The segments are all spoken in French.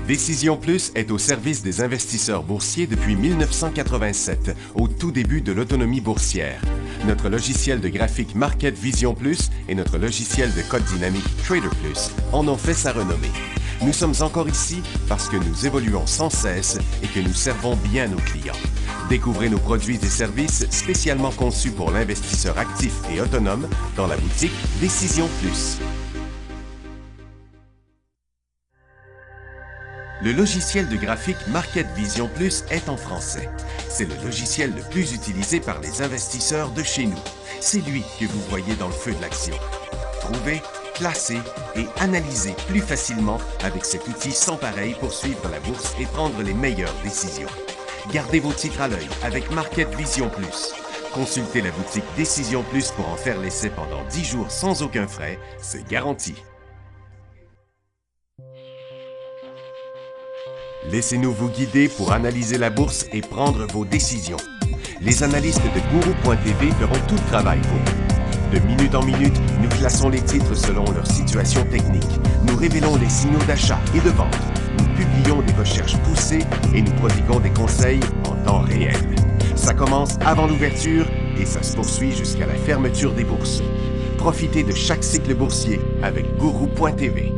Décision Plus est au service des investisseurs boursiers depuis 1987, au tout début de l'autonomie boursière. Notre logiciel de graphique Market Vision Plus et notre logiciel de code dynamique Trader Plus en ont fait sa renommée. Nous sommes encore ici parce que nous évoluons sans cesse et que nous servons bien nos clients. Découvrez nos produits et services spécialement conçus pour l'investisseur actif et autonome dans la boutique Décision Plus. Le logiciel de graphique Market Vision Plus est en français. C'est le logiciel le plus utilisé par les investisseurs de chez nous. C'est lui que vous voyez dans le feu de l'action. Trouvez, classer et analyser plus facilement avec cet outil sans pareil pour suivre la bourse et prendre les meilleures décisions. Gardez vos titres à l'œil avec Market Vision Plus. Consultez la boutique Décision Plus pour en faire l'essai pendant 10 jours sans aucun frais, c'est garanti. Laissez-nous vous guider pour analyser la bourse et prendre vos décisions. Les analystes de Guru.tv feront tout le travail pour vous. De minute en minute, nous classons les titres selon leur situation technique. Nous révélons les signaux d'achat et de vente. Nous publions des recherches poussées et nous prodiguons des conseils en temps réel. Ça commence avant l'ouverture et ça se poursuit jusqu'à la fermeture des bourses. Profitez de chaque cycle boursier avec Guru.tv.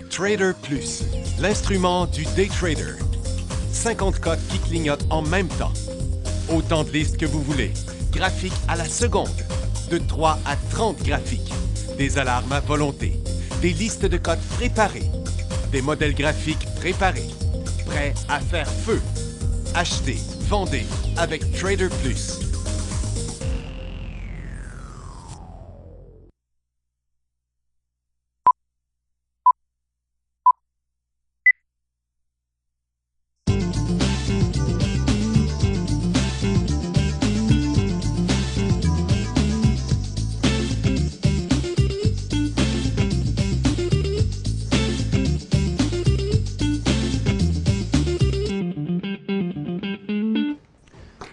Trader Plus, l'instrument du day trader. 50 cotes qui clignotent en même temps. Autant de listes que vous voulez. Graphiques à la seconde. De 3 à 30 graphiques. Des alarmes à volonté. Des listes de cotes préparées. Des modèles graphiques préparés. Prêts à faire feu. Achetez, vendez avec Trader Plus.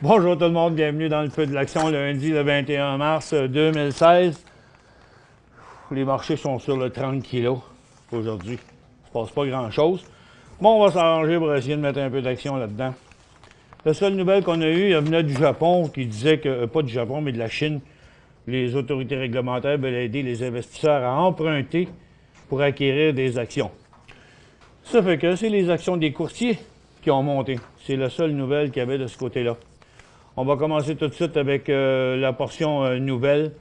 Bonjour tout le monde, bienvenue dans le feu de l'action lundi le 21 mars 2016. Les marchés sont sur le 30 kg aujourd'hui. Il ne se passe pas grand-chose. Bon, on va s'arranger pour essayer de mettre un peu d'action là-dedans. La seule nouvelle qu'on a eue, elle venait du Japon qui disait que, pas du Japon, mais de la Chine, les autorités réglementaires veulent aider les investisseurs à emprunter pour acquérir des actions. Ça fait que c'est les actions des courtiers qui ont monté. C'est la seule nouvelle qu'il y avait de ce côté-là. On va commencer tout de suite avec la portion nouvelle.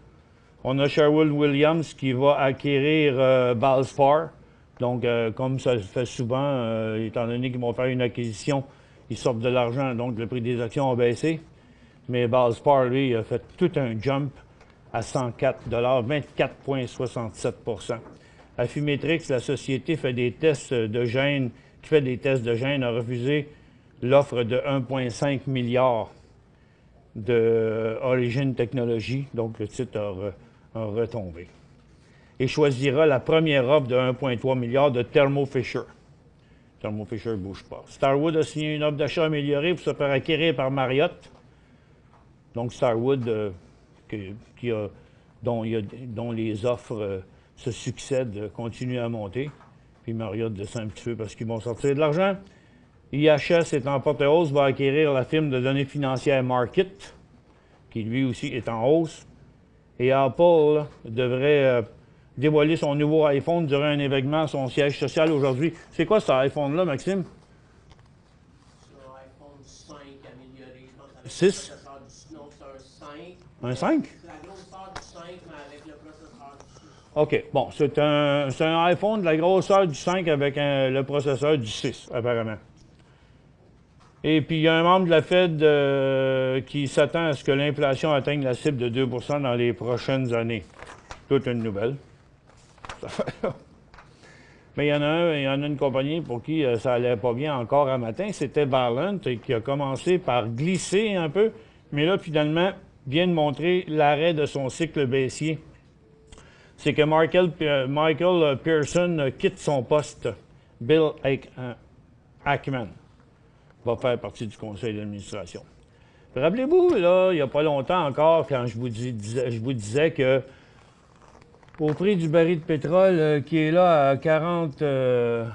On a Sherwin-Williams qui va acquérir Valspar. Donc, comme ça se fait souvent, étant donné qu'ils vont faire une acquisition, ils sortent de l'argent, donc le prix des actions a baissé. Mais Valspar, lui, a fait tout un jump à 104 24,67 %. Affymetrix, la société fait des tests de gènes, qui fait des tests de gènes, a refusé l'offre de 1,5 milliard de Origin Technology, donc le titre a retombé. Et choisira la première offre de 1,3 milliard de Thermo Fisher. Thermo Fisher ne bouge pas. Starwood a signé une offre d'achat améliorée pour se faire acquérir par Marriott. Donc Starwood, dont les offres se succèdent, continue à monter. Puis Marriott descend un petit peu parce qu'ils vont sortir de l'argent. IHS est en porte-hausse, va acquérir la firme de données financières Markit, qui lui aussi est en hausse. Et Apple devrait dévoiler son nouveau iPhone durant un événement à son siège social aujourd'hui. C'est quoi cet iPhone-là, Maxime? C'est un iPhone 5 amélioré. 6? Non, c'est un 5. Un 5? C'est la grosseur du 5, mais avec le processeur du 6. OK. Bon, c'est un iPhone de la grosseur du 5 avec le processeur du 6, apparemment. Et puis, il y a un membre de la Fed qui s'attend à ce que l'inflation atteigne la cible de 2 % dans les prochaines années. Toute une nouvelle. Mais il y en a une compagnie pour qui ça allait pas bien encore un matin. C'était Valent qui a commencé par glisser un peu, mais là, finalement, vient de montrer l'arrêt de son cycle baissier. C'est que Michael Pearson quitte son poste. Bill Ackman va faire partie du conseil d'administration. Rappelez-vous, là, il n'y a pas longtemps encore, quand je vous disais que Au prix du baril de pétrole qui est là à 42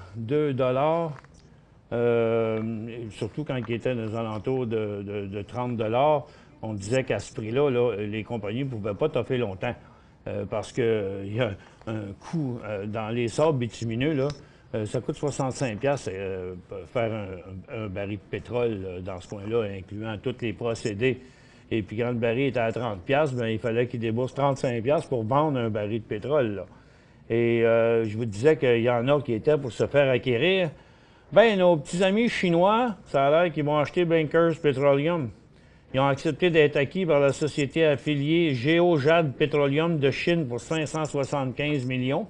surtout quand il était dans les alentours de 30 on disait qu'à ce prix-là, les compagnies ne pouvaient pas toffer longtemps parce qu'il y a un coût dans les sables bitumineux, là, ça coûte 65$ faire un baril de pétrole dans ce coin-là, incluant tous les procédés. Et puis quand le baril était à 30$, bien, il fallait qu'il débourse 35$ pour vendre un baril de pétrole, là. Et je vous disais qu'il y en a qui étaient pour se faire acquérir. Bien, nos petits amis chinois, ça a l'air qu'ils vont acheter Bankers Petroleum. Ils ont accepté d'être acquis par la société affiliée GeoJade Petroleum de Chine pour 575 millions.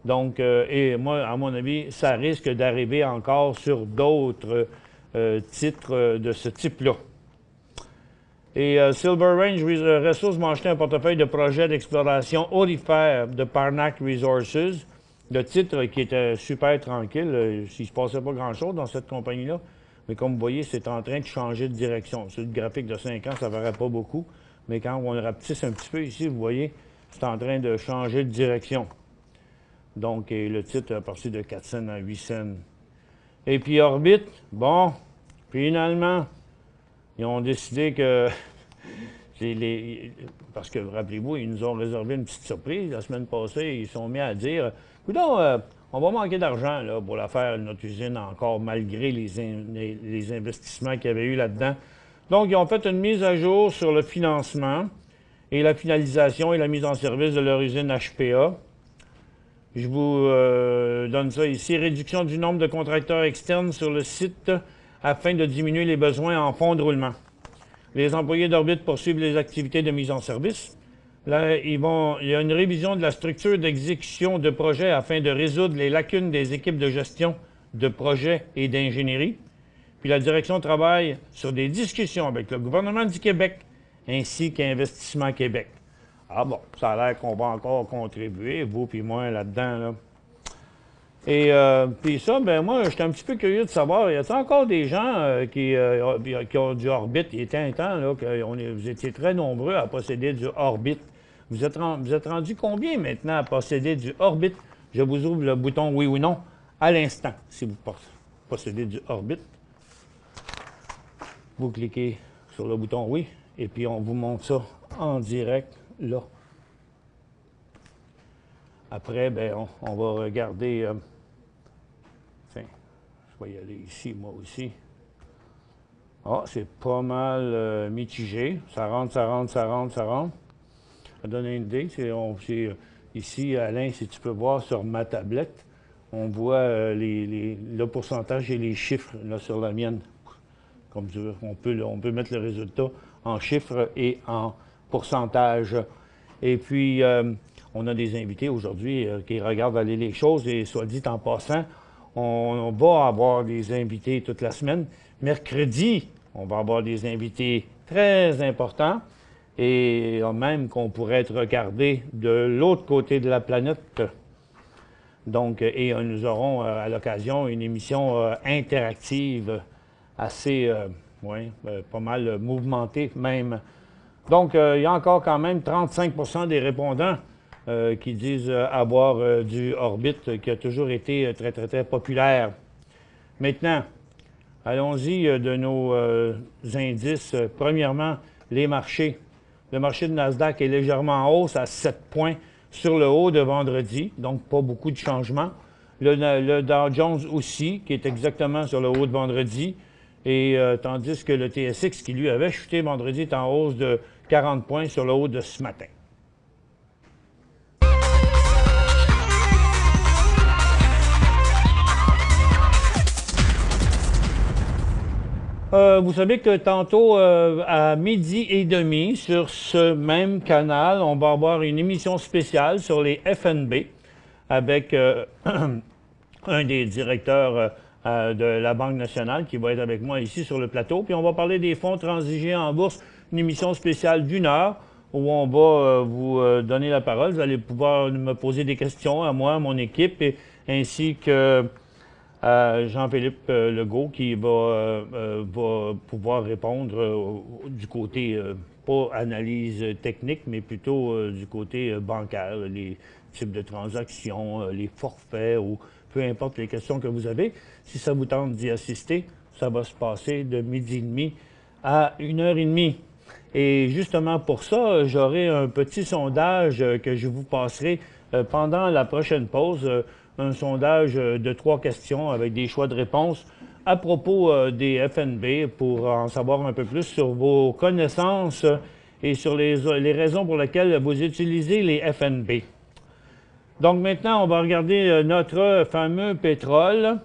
Donc, et moi, à mon avis, ça risque d'arriver encore sur d'autres titres de ce type-là. Et Silver Range Resources m'a acheté un portefeuille de projets d'exploration aurifère de Parnac Resources, le titre qui était super tranquille, s'il ne se passait pas grand-chose dans cette compagnie-là. Mais comme vous voyez, c'est en train de changer de direction. Sur le graphique de 5 ans, ça ne verrait pas beaucoup. Mais quand on le rapetisse un petit peu ici, vous voyez, c'est en train de changer de direction. Donc, et le titre est parti de 4 cents à 8 cents. Et puis Orbit, bon, finalement, ils ont décidé que... parce que, rappelez-vous, ils nous ont réservé une petite surprise. La semaine passée, ils sont mis à dire... Écoutons, on va manquer d'argent là, pour la faire, notre usine, encore, malgré les investissements qu'il y avait eu là-dedans. Donc, ils ont fait une mise à jour sur le financement et la finalisation et la mise en service de leur usine HPA. Je vous donne ça ici. Réduction du nombre de contracteurs externes sur le site afin de diminuer les besoins en fonds de roulement. Les employés d'Orbit poursuivent les activités de mise en service. Là, il y a une révision de la structure d'exécution de projets afin de résoudre les lacunes des équipes de gestion de projets et d'ingénierie. Puis la direction travaille sur des discussions avec le gouvernement du Québec ainsi qu'Investissement Québec. Ah bon, ça a l'air qu'on va encore contribuer, vous puis moi, là-dedans, là. Et puis ça, ben moi, j'étais un petit peu curieux de savoir, y a-t-il encore des gens qui ont du Orbit? Il était un temps, là, vous étiez très nombreux à posséder du Orbit. Vous êtes rendu combien maintenant à posséder du Orbit? Je vous ouvre le bouton oui ou non à l'instant, si vous possédez du Orbit. Vous cliquez sur le bouton oui, et puis on vous montre ça en direct, là. Après, ben, on va regarder... tiens, je vais y aller ici, moi aussi. Ah, c'est pas mal mitigé. Ça rentre, ça rentre, ça rentre, ça rentre. Ça donne une idée. Ici, Alain, si tu peux voir sur ma tablette, on voit le pourcentage et les chiffres là, sur la mienne. Comme tu veux, on peut mettre le résultat en chiffres et en pourcentage. Et puis, on a des invités aujourd'hui qui regardent aller les choses. Et soit dit en passant, on va avoir des invités toute la semaine. Mercredi, on va avoir des invités très importants et même qu'on pourrait être regardé de l'autre côté de la planète. Donc, et nous aurons à l'occasion une émission interactive assez, pas mal mouvementée même. Donc, il y a encore quand même 35% des répondants qui disent avoir du Orbit, qui a toujours été très, très, très populaire. Maintenant, allons-y de nos indices. Premièrement, les marchés. Le marché de Nasdaq est légèrement en hausse à 7 points sur le haut de vendredi, donc pas beaucoup de changements. Le Dow Jones aussi, qui est exactement sur le haut de vendredi, et tandis que le TSX, qui lui avait chuté vendredi, est en hausse de 40 points sur le haut de ce matin. Vous savez que tantôt, à 12h30, sur ce même canal, on va avoir une émission spéciale sur les FNB avec un des directeurs de la Banque nationale qui va être avec moi ici sur le plateau. Puis on va parler des fonds transigés en bourse, une émission spéciale d'1 heure où on va vous donner la parole. Vous allez pouvoir me poser des questions à moi, à mon équipe, ainsi que à Jean-Philippe Legault qui va pouvoir répondre du côté, pas analyse technique, mais plutôt du côté bancaire, les types de transactions, les forfaits ou peu importe les questions que vous avez. Si ça vous tente d'y assister, ça va se passer de 12h30 à 1h30. Et justement pour ça, j'aurai un petit sondage que je vous passerai pendant la prochaine pause. Un sondage de 3 questions avec des choix de réponse à propos des FNB pour en savoir un peu plus sur vos connaissances et sur les raisons pour lesquelles vous utilisez les FNB. Donc maintenant, on va regarder notre fameux pétrole.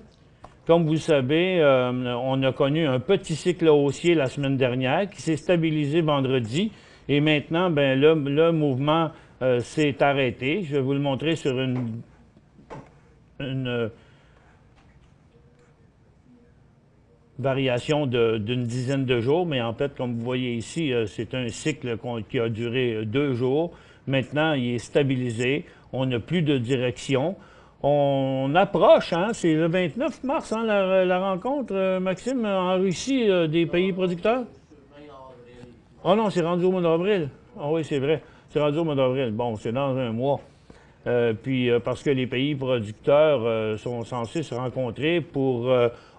Comme vous le savez, on a connu un petit cycle haussier la semaine dernière qui s'est stabilisé vendredi. Et maintenant, ben, le mouvement s'est arrêté. Je vais vous le montrer sur une variation d'une dizaine de jours. Mais en fait, comme vous voyez ici, c'est un cycle qui a duré 2 jours. Maintenant, il est stabilisé. On n'a plus de direction. On approche, hein, c'est le 29 mars, hein, la rencontre, Maxime, en Russie, des pays producteurs? Oh non, c'est rendu au mois d'avril. Ah oui, c'est vrai. C'est rendu au mois d'avril. Bon, c'est dans un mois. Parce que les pays producteurs sont censés se rencontrer pour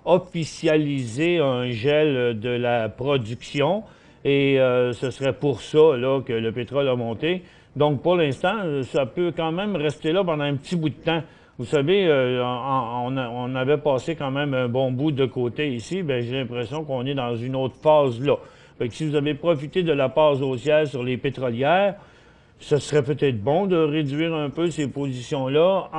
officialiser un gel de la production. Et ce serait pour ça là, que le pétrole a monté. Donc, pour l'instant, ça peut quand même rester là pendant un petit bout de temps. Vous savez, on avait passé quand même un bon bout de côté ici. Bien, j'ai l'impression qu'on est dans une autre phase là. Fait que si vous avez profité de la phase haussière sur les pétrolières, ce serait peut-être bon de réduire un peu ces positions-là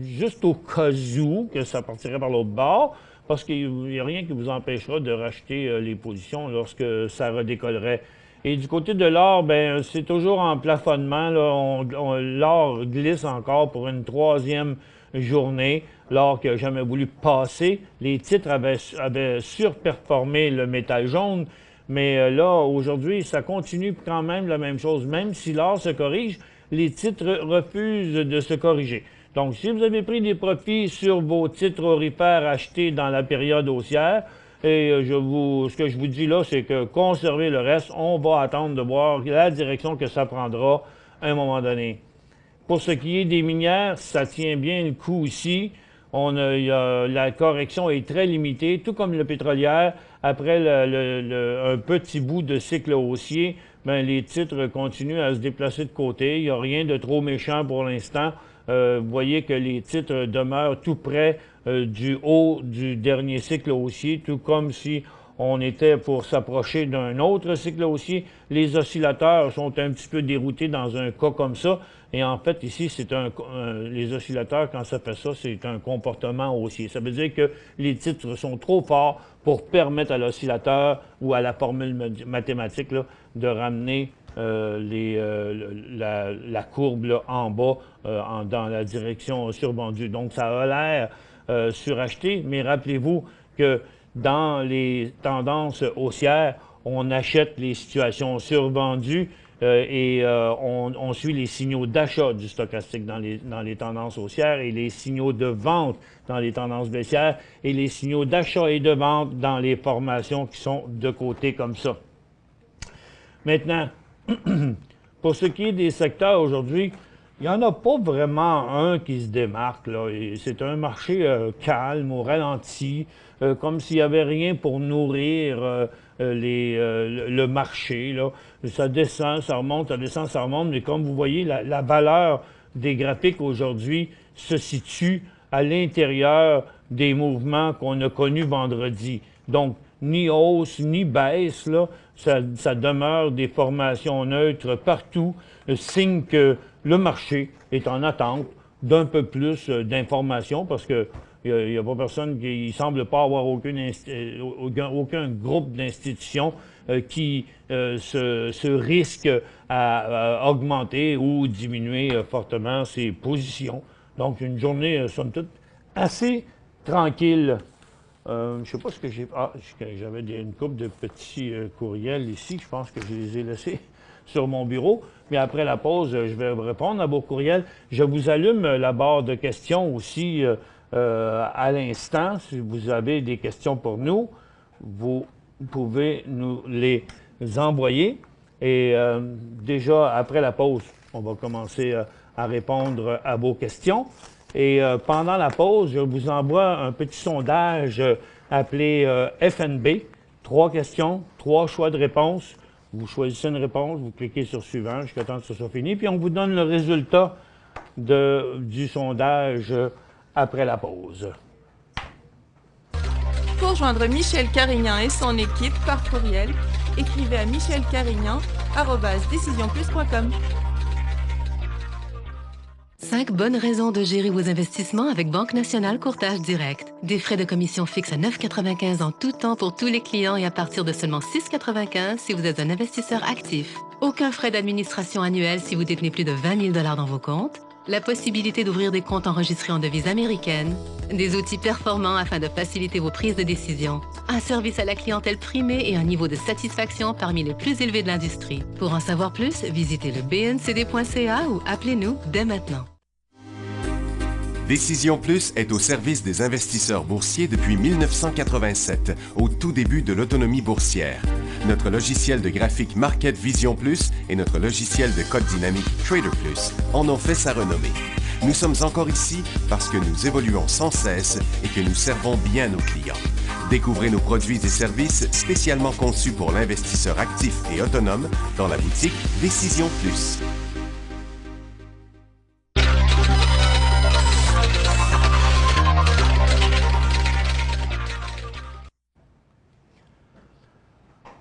juste au cas où que ça partirait par l'autre bord, parce qu'il n'y a rien qui vous empêchera de racheter les positions lorsque ça redécollerait. Et du côté de l'or, ben c'est toujours en plafonnement. L'or glisse encore pour une 3e journée. L'or qui n'a jamais voulu passer. Les titres avaient surperformé le métal jaune. Mais là, aujourd'hui, ça continue quand même la même chose. Même si l'or se corrige, les titres refusent de se corriger. Donc, si vous avez pris des profits sur vos titres aurifères achetés dans la période haussière, et ce que je vous dis là, c'est que conservez le reste. On va attendre de voir la direction que ça prendra à un moment donné. Pour ce qui est des minières, ça tient bien le coup ici. La correction est très limitée, tout comme le pétrolière. Après un petit bout de cycle haussier, ben, les titres continuent à se déplacer de côté. Il n'y a rien de trop méchant pour l'instant. Vous voyez que les titres demeurent tout près du haut du dernier cycle haussier, tout comme si on était pour s'approcher d'un autre cycle haussier. Les oscillateurs sont un petit peu déroutés dans un cas comme ça. Et en fait, ici, les oscillateurs, quand ça fait ça, c'est un comportement haussier. Ça veut dire que les titres sont trop forts pour permettre à l'oscillateur ou à la formule mathématique là, de ramener la courbe là, en bas dans la direction survendue. Donc, ça a l'air suracheté, mais rappelez-vous que dans les tendances haussières, on achète les situations survendues et on suit les signaux d'achat du stochastique dans les tendances haussières et les signaux de vente dans les tendances baissières et les signaux d'achat et de vente dans les formations qui sont de côté comme ça. Maintenant, pour ce qui est des secteurs aujourd'hui, il n'y en a pas vraiment un qui se démarque. C'est un marché calme, au ralenti, comme s'il n'y avait rien pour nourrir le marché. Là. Ça descend, ça remonte, ça descend, ça remonte. Mais comme vous voyez, la valeur des graphiques aujourd'hui se situe à l'intérieur des mouvements qu'on a connus vendredi. Donc, ni hausse, ni baisse, là, ça demeure des formations neutres partout, signe que le marché est en attente d'un peu plus d'informations parce que il n'y a pas personne qui ne semble pas avoir aucun groupe d'institutions qui se risque à augmenter ou diminuer fortement ses positions. Donc, une journée, somme toute, assez tranquille. Je ne sais pas ce que j'ai... Ah, j'avais une couple de petits courriels ici. Je pense que je les ai laissés sur mon bureau. Mais après la pause, je vais répondre à vos courriels. Je vous allume la barre de questions aussi à l'instant. Si vous avez des questions pour nous, vous pouvez nous les envoyer. Et déjà, après la pause, on va commencer à répondre à vos questions. Et pendant la pause, je vous envoie un petit sondage appelé FNB. 3 questions, 3 choix de réponse. Vous choisissez une réponse, vous cliquez sur suivant jusqu'à temps que ce soit fini. Puis on vous donne le résultat du sondage après la pause. Pour joindre Michel Carignan et son équipe par courriel, écrivez à michelcarignan@decisionplus.com. 5 bonnes raisons de gérer vos investissements avec Banque Nationale Courtage Direct. Des frais de commission fixes à 9,95 en tout temps pour tous les clients et à partir de seulement 6,95 si vous êtes un investisseur actif. Aucun frais d'administration annuel si vous détenez plus de 20 000 $ dans vos comptes. La possibilité d'ouvrir des comptes enregistrés en devise américaine. Des outils performants afin de faciliter vos prises de décision. Un service à la clientèle primé et un niveau de satisfaction parmi les plus élevés de l'industrie. Pour en savoir plus, visitez le bncd.ca ou appelez-nous dès maintenant. Décision Plus est au service des investisseurs boursiers depuis 1987, au tout début de l'autonomie boursière. Notre logiciel de graphique Market Vision Plus et notre logiciel de code dynamique Trader Plus en ont fait sa renommée. Nous sommes encore ici parce que nous évoluons sans cesse et que nous servons bien nos clients. Découvrez nos produits et services spécialement conçus pour l'investisseur actif et autonome dans la boutique Décision Plus.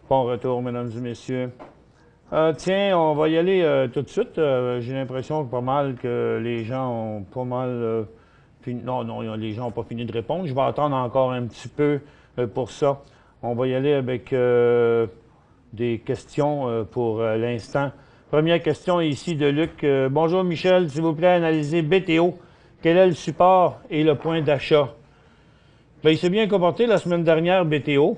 Bon retour, mesdames et messieurs. Tiens, on va y aller tout de suite. J'ai l'impression que pas mal que les gens ont pas mal fini. Non, les gens n'ont pas fini de répondre. Je vais attendre encore un petit peu pour ça. On va y aller avec des questions pour l'instant. Première question ici de Luc. Bonjour Michel, s'il vous plaît, analysez BTO. Quel est le support et le point d'achat? Bien, il s'est bien comporté la semaine dernière, BTO.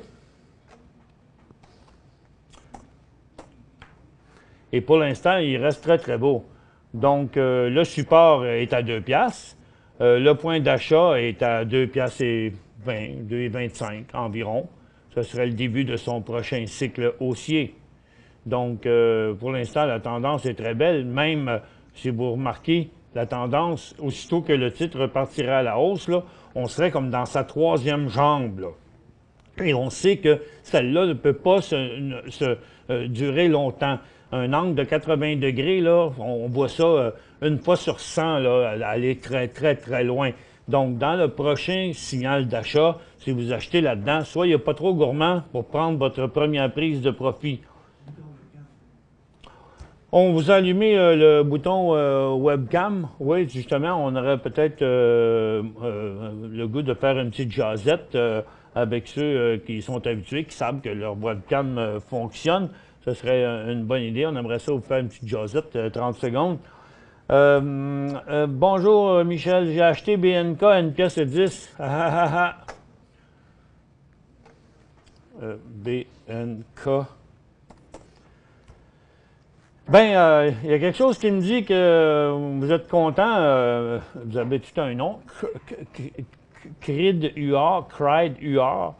Et pour l'instant, il reste très, très beau. Donc, le support est à 2 piastres. Le point d'achat est à 2 piastres et 20, 2,25 environ. Ce serait le début de son prochain cycle haussier. Donc, pour l'instant, la tendance est très belle. Même, si vous remarquez, la tendance, aussitôt que le titre repartirait à la hausse, là, on serait comme dans sa 3e jambe, là. Et on sait que celle-là ne peut pas durer longtemps. Un angle de 80 degrés, là, on voit ça une fois sur 100, là, aller très, très, très loin. Donc, dans le prochain signal d'achat, si vous achetez là-dedans, soyez pas trop gourmand pour prendre votre première prise de profit. On vous a allumé le bouton webcam. Oui, justement, on aurait peut-être le goût de faire une petite jasette avec ceux qui sont habitués, qui savent que leur webcam fonctionne. Ce serait une bonne idée. On aimerait ça vous faire une petite jasette, 30 secondes. Bonjour Michel, j'ai acheté BNK à 1 pièce et 10. BNK. Ben, il y a quelque chose qui me dit que vous êtes content. Vous avez tout un nom. Crid UR, Cride UR.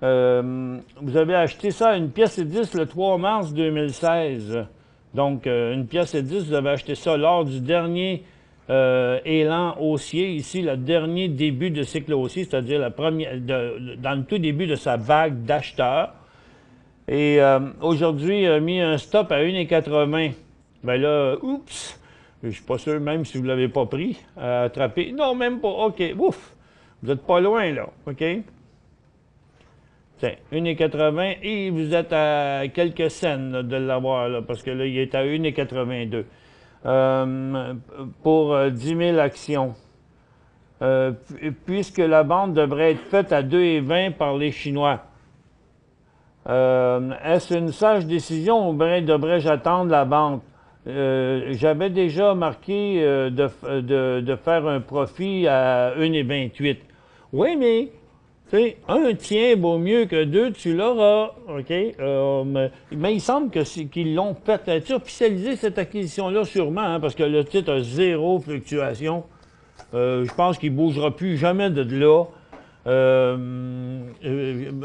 Vous avez acheté ça à 1 pièce et 10 le 3 mars 2016. Donc, 1 pièce et 10, vous avez acheté ça lors du dernier élan haussier, ici, le dernier début de cycle haussier, c'est-à-dire la première, dans le tout début de sa vague d'acheteurs. Et aujourd'hui, il a mis un stop à 1,80. Bien là, oups, je ne suis pas sûr même si vous ne l'avez pas pris, attrapé. Non, même pas. OK, ouf, vous n'êtes pas loin, là. OK? Tiens, 1,80 et vous êtes à quelques cents là, de l'avoir, là, parce que là, il est à 1,82. Pour 10 000 actions. Puisque la vente devrait être faite à 2,20 par les Chinois. Est-ce une sage décision ou bien devrais-je attendre la vente? J'avais déjà marqué de faire un profit à 1,28. Oui, mais... tu sais, un tien vaut mieux que 2, tu l'auras, OK? Mais il semble qu'ils l'ont fait. As-tu officialisé cette acquisition-là sûrement, hein, parce que le titre a 0 fluctuation. Je pense qu'il ne bougera plus jamais de là.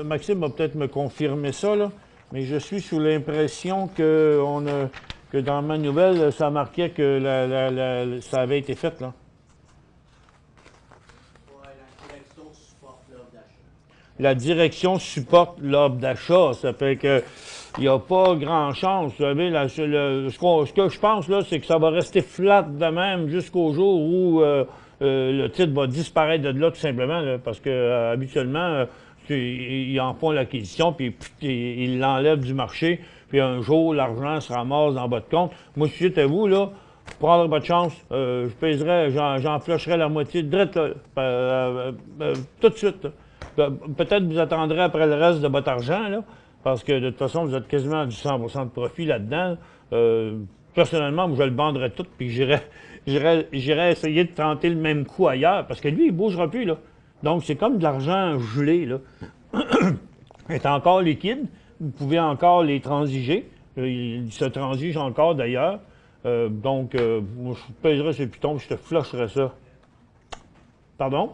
Maxime va peut-être me confirmer ça, là, mais je suis sous l'impression que dans ma nouvelle, ça marquait que ça avait été fait, là. Ouais, la direction supporte l'offre d'achat. La direction supporte l'offre d'achat. Ça fait que il n'y a pas grand chance. Vous savez, ce que je pense, là, c'est que ça va rester flat de même jusqu'au jour où le titre va disparaître de là, tout simplement, là, parce que habituellement, ils en font l'acquisition, puis ils l'enlèvent du marché, puis un jour, l'argent se ramasse dans votre compte. Moi, si j'étais vous, là, pour prendre votre chance, je pèserais, j'en flusherais la moitié direct, là, tout de suite, là. Peut-être vous attendrez après le reste de votre argent, là, parce que de toute façon, vous êtes quasiment à du 100% de profit là-dedans. Personnellement, moi, je le vendrais tout, puis j'irais essayer de tenter le même coup ailleurs, parce que lui, il ne bougera plus, là. Donc, c'est comme de l'argent gelé, là. Il est encore liquide. Vous pouvez encore les transiger. Il se transige encore, d'ailleurs. Donc, moi, je pèserais sur le piton, puis je te flusherais ça. Pardon?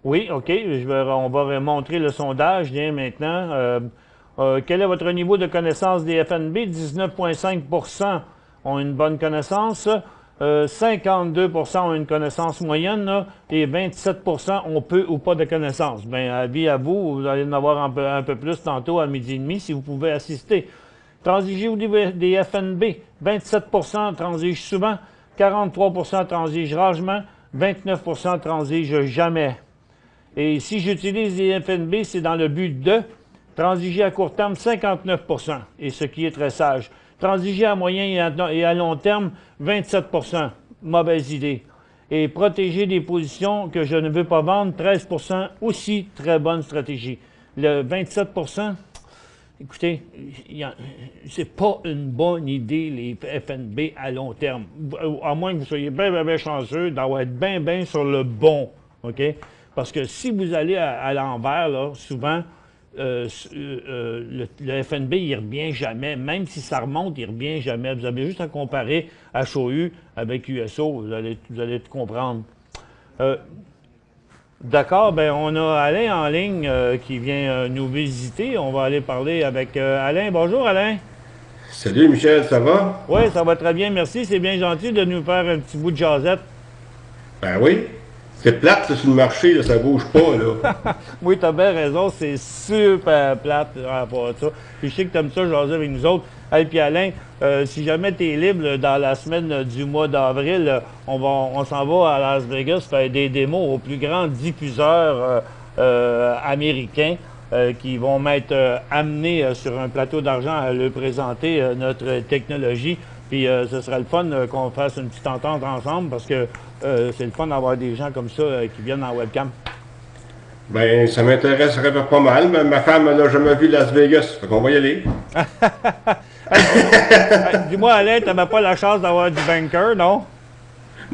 Oui, OK. On va montrer le sondage. Bien, maintenant. Quel est votre niveau de connaissance des FNB? 19,5 ont une bonne connaissance. 52 ont une connaissance moyenne, là, et 27 ont peu ou pas de connaissance. Bien, avis à vous, vous allez en avoir un peu plus tantôt à midi et demi si vous pouvez assister. Transigez-vous des FNB? 27 transigent souvent, 43 transigent rarement, 29 transigent jamais. Et si j'utilise les FNB, c'est dans le but de transiger à court terme 59 et ce qui est très sage. Transiger à moyen et à long terme, 27 mauvaise idée. Et protéger des positions que je ne veux pas vendre, 13 aussi très bonne stratégie. Le 27 écoutez, c'est pas une bonne idée, les FNB à long terme. À moins que vous soyez bien chanceux d'avoir être bien sur le bon, OK? Parce que si vous allez à l'envers, là, souvent, le FNB, il ne revient jamais. Même si ça remonte, il ne revient jamais. Vous avez juste à comparer HOU avec USO. Vous allez tout comprendre. D'accord, bien, on a Alain en ligne qui vient nous visiter. On va aller parler avec Alain. Bonjour, Alain. Salut, Michel, ça va? Oui, ça va très bien, merci. C'est bien gentil de nous faire un petit bout de jasette. Ben oui. C'est plate, là, sur le marché, là, ça bouge pas, là. Oui, t'as bien raison, c'est super plate par rapport à ça. Puis je sais que t'aimes ça, jaser avec nous autres. Hey, puis Alain, si jamais t'es libre là, dans la semaine du mois d'avril, on s'en va à Las Vegas faire des démos aux plus grands diffuseurs américains qui vont m'être amenés sur un plateau d'argent à leur présenter notre technologie. Puis ce serait le fun qu'on fasse une petite entente ensemble parce que c'est le fun d'avoir des gens comme ça qui viennent en webcam. Ben, ça m'intéresserait pas mal, mais ma femme n'a jamais vu Las Vegas, fait qu'on va y aller. Dis-moi, Alain, t'avais pas la chance d'avoir du banker, non?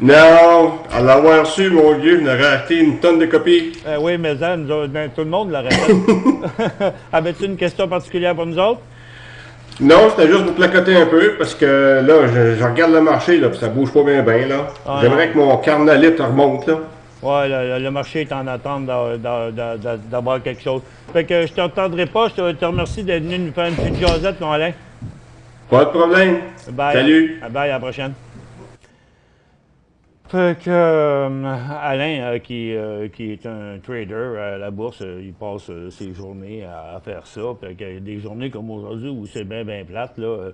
Non, à l'avoir su, mon vieux, on aurait acheté une tonne de copies. Oui, mais ça, tout le monde l'aurait fait. Avais-tu une question particulière pour nous autres? Non, c'était juste pour placoter un peu, parce que là, je regarde le marché, là, puis ça bouge pas bien, là. Ah, j'aimerais que mon carnalite remonte, là. Oui, le marché est en attente d'avoir quelque chose. Fait que je ne t'entendrai pas. Je te remercie d'être venu nous faire une petite jasette, mon Alain. Pas de problème. Bye. Salut. Bye, à la prochaine. Fait que Alain, qui est un trader à la bourse, il passe ses journées à faire ça. Fait que des journées comme aujourd'hui où c'est bien plate, là,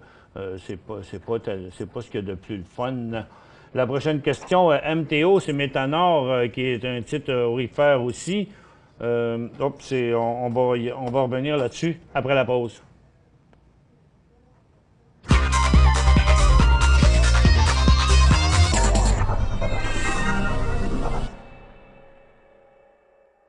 c'est pas ce qu'il y a de plus le fun. La prochaine question, MTO, c'est Métanor, qui est un titre aurifère aussi. On va revenir là-dessus après la pause.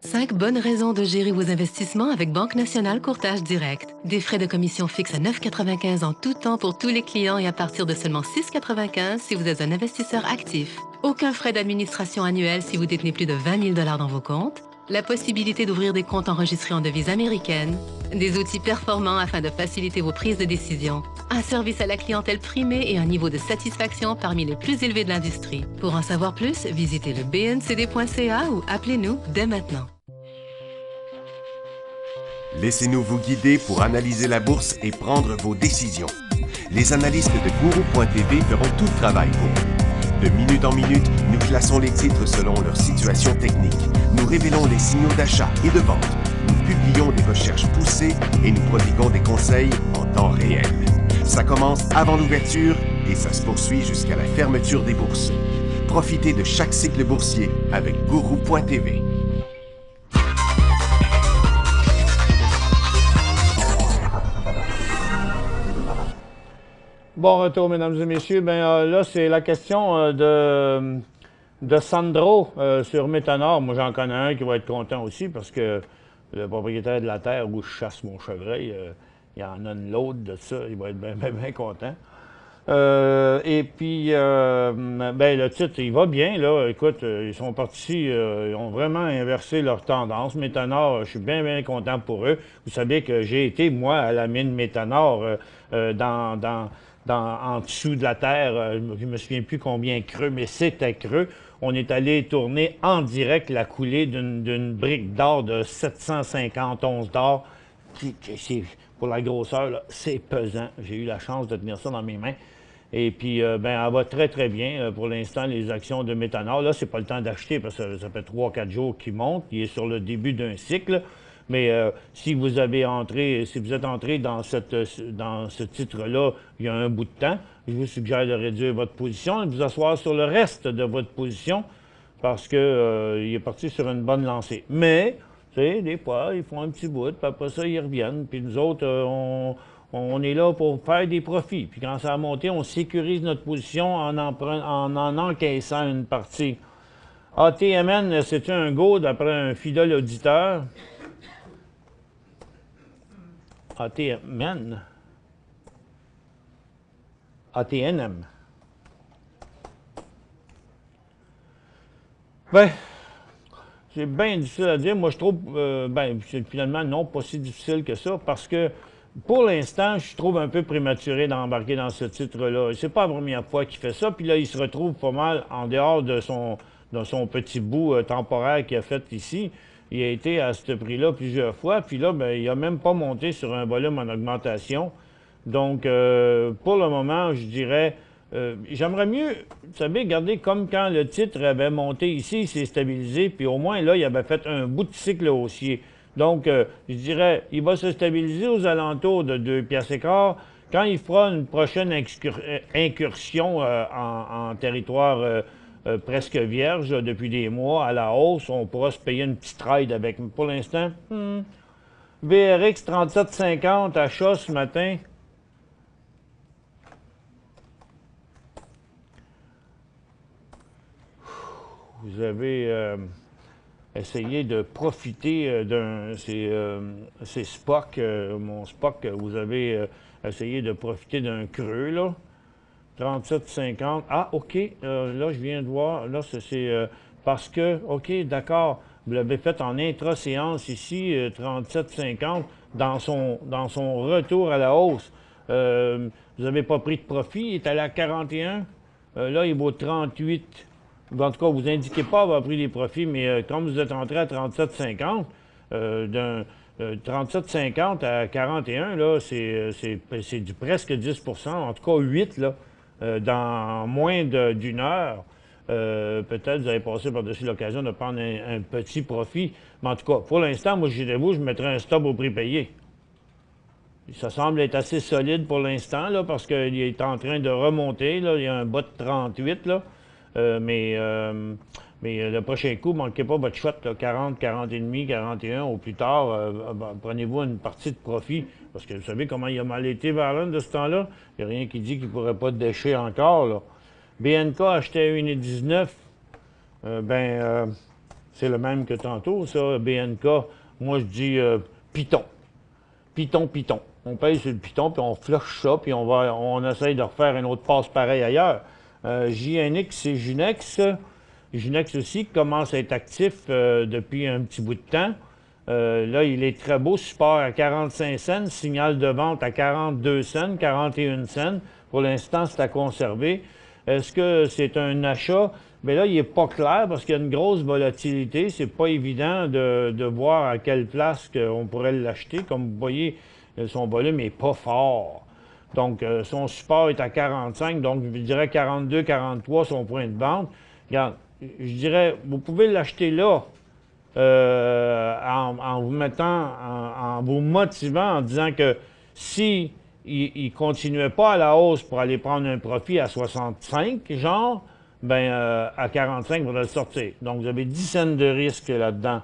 Cinq bonnes raisons de gérer vos investissements avec Banque Nationale Courtage Direct. Des frais de commission fixes à 9,95 en tout temps pour tous les clients et à partir de seulement 6,95 si vous êtes un investisseur actif. Aucun frais d'administration annuel si vous détenez plus de 20 000 $ dans vos comptes. la possibilité d'ouvrir des comptes enregistrés en devise américaine, des outils performants afin de faciliter vos prises de décision, un service à la clientèle primé et un niveau de satisfaction parmi les plus élevés de l'industrie. Pour en savoir plus, visitez le bncd.ca ou appelez-nous dès maintenant. Laissez-nous vous guider pour analyser la bourse et prendre vos décisions. Les analystes de Guru.tv feront tout le travail pour vous. De minute en minute, nous classons les titres selon leur situation technique. Nous révélons les signaux d'achat et de vente. Nous publions des recherches poussées et nous prodiguons des conseils en temps réel. Ça commence avant l'ouverture et ça se poursuit jusqu'à la fermeture des bourses. Profitez de chaque cycle boursier avec Guru.tv. Bon retour, mesdames et messieurs. Là, c'est la question de Sandro sur Métanor. Moi, j'en connais un qui va être content aussi parce que le propriétaire de la terre où je chasse mon chevreuil, il y en a une load de ça. Il va être bien content. Et puis, le titre, il va bien, là. Écoute, ils sont partis, ils ont vraiment inversé leur tendance. Métanor, je suis bien content pour eux. Vous savez que j'ai été, moi, à la mine Métanor en dessous de la terre, je ne me souviens plus combien creux, mais c'était creux. On est allé tourner en direct la coulée d'une brique d'or de 750 onces d'or. Pour la grosseur, c'est pesant. J'ai eu la chance de tenir ça dans mes mains. Et puis, elle va très bien. Pour l'instant, les actions de Métanor, là, c'est pas le temps d'acheter parce que ça fait 3-4 jours qu'il monte. Il est sur le début d'un cycle. Mais si vous êtes entré dans ce titre-là il y a un bout de temps, je vous suggère de réduire votre position et de vous asseoir sur le reste de votre position parce qu'il est parti sur une bonne lancée. Mais, tu sais, des fois, ils font un petit bout, puis après ça, ils reviennent. Puis nous autres, on est là pour faire des profits. Puis quand ça a monté, on sécurise notre position en encaissant une partie. ATMN, c'est un go d'après un fidèle auditeur. ATMN. ATNM. C'est bien difficile à dire. Moi, je trouve, finalement, non, pas si difficile que ça, parce que, pour l'instant, je trouve un peu prématuré d'embarquer dans ce titre-là. C'est pas la première fois qu'il fait ça, puis là, il se retrouve pas mal en dehors de son petit bout temporaire qu'il a fait ici. Il a été à ce prix-là plusieurs fois, puis là, il n'a même pas monté sur un volume en augmentation. Donc, pour le moment, je dirais, j'aimerais mieux, vous savez, garder comme quand le titre avait monté ici, il s'est stabilisé, puis au moins, là, il avait fait un bout de cycle haussier. Donc, je dirais, il va se stabiliser aux alentours de 2,15 $. Quand il fera une prochaine incursion en territoire presque vierge depuis des mois à la hausse, on pourra se payer une petite ride avec. Mais pour l'instant, VRX 37,50 achat ce matin. Vous avez essayé de profiter c'est Spock, mon Spock, vous avez essayé de profiter d'un creux, là. 37,50. Ah, OK. Là, je viens de voir. Là, c'est parce que, OK, d'accord, vous l'avez fait en intra-séance ici, 37,50, dans son retour à la hausse. Vous n'avez pas pris de profit. Il est allé à 41. Là, il vaut 38. En tout cas, vous indiquez pas avoir pris des profits, mais comme vous êtes entré à 37,50, d'un 37,50 à 41, là, c'est du presque 10 %, en tout cas 8, là. Dans moins d'une heure, peut-être vous avez passé par-dessus l'occasion de prendre un petit profit. Mais en tout cas, pour l'instant, moi, je mettrais un stop au prix payé. Ça semble être assez solide pour l'instant, là, parce qu'il est en train de remonter. Là, il y a un bas de 38, là. Mais le prochain coup, ne manquez pas votre shot, là, 40, 40,5, 41 au plus tard. Prenez-vous une partie de profit. Parce que vous savez comment il a mal été vers l'un de ce temps-là. Il n'y a rien qui dit qu'il ne pourrait pas décher encore. Là. BNK achetait à 1,19. C'est le même que tantôt, ça. BNK, moi je dis Python. Python. On paye sur le Python, puis on flush ça, puis on essaye de refaire une autre passe pareil ailleurs. JNX et Junex, Junex aussi commence à être actif depuis un petit bout de temps. Là, il est très beau, support à 45 cents, signal de vente à 42 cents, 41 cents. Pour l'instant, c'est à conserver. Est-ce que c'est un achat? Bien là, il n'est pas clair parce qu'il y a une grosse volatilité. C'est pas évident de voir à quelle place on pourrait l'acheter. Comme vous voyez, son volume n'est pas fort. Donc, son support est à 45, donc je dirais 42, 43, son point de vente. Regarde, je dirais, vous pouvez l'acheter là en vous mettant, en vous motivant, en disant que si il continuait pas à la hausse pour aller prendre un profit à 65, genre, ben à 45, vous allez le sortir. Donc, vous avez 10 cents de risque là-dedans.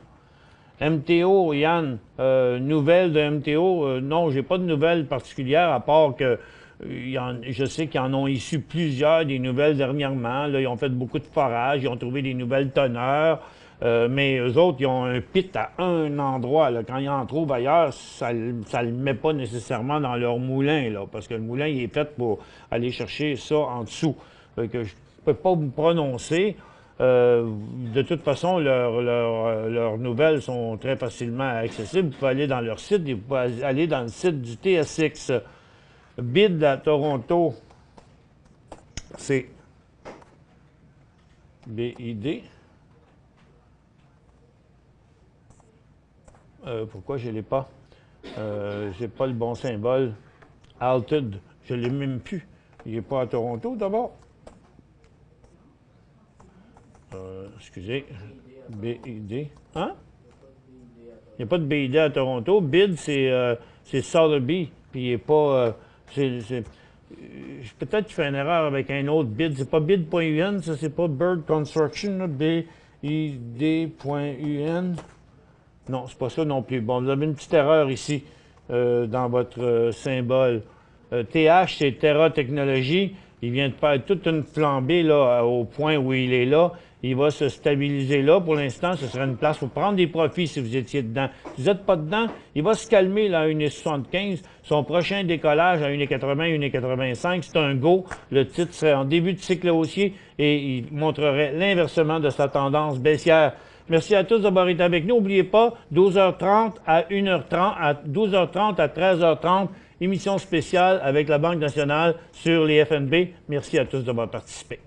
MTO, Yann, nouvelles de MTO, non, j'ai pas de nouvelles particulières, à part que je sais qu'ils en ont issu plusieurs, des nouvelles dernièrement. Là, ils ont fait beaucoup de forages, ils ont trouvé des nouvelles teneurs, mais eux autres, ils ont un pit à un endroit. Là. Quand ils en trouvent ailleurs, ça le met pas nécessairement dans leur moulin, là, parce que le moulin, il est fait pour aller chercher ça en dessous. Fait que je peux pas me prononcer. De toute façon, leurs nouvelles sont très facilement accessibles. Vous pouvez aller dans leur site et vous pouvez aller dans le site du TSX. BID à Toronto, c'est BID. Pourquoi je ne l'ai pas? J'ai pas le bon symbole. Alted, je ne l'ai même plus. Il n'est pas à Toronto d'abord. Excusez, BID. Hein? Il n'y a pas de BID à Toronto. BID, c'est Sotheby, puis il n'est pas... peut-être que je fais une erreur avec un autre BID. C'est pas BID.UN, ça, c'est pas Bird Construction, BID.UN. Non, c'est pas ça non plus. Bon, vous avez une petite erreur ici dans votre symbole. TH, c'est Terra Technologies. Il vient de faire toute une flambée là, au point où il est là. Il va se stabiliser là. Pour l'instant, ce serait une place pour prendre des profits si vous étiez dedans. Si vous n'êtes pas dedans, il va se calmer là, à 1,75. Son prochain décollage à 1,80, 1,85, c'est un go. Le titre serait en début de cycle haussier et il montrerait l'inversement de sa tendance baissière. Merci à tous d'avoir été avec nous. N'oubliez pas, 12h30 à 1h30, à 12h30 à 13h30, émission spéciale avec la Banque nationale sur les FNB. Merci à tous d'avoir participé.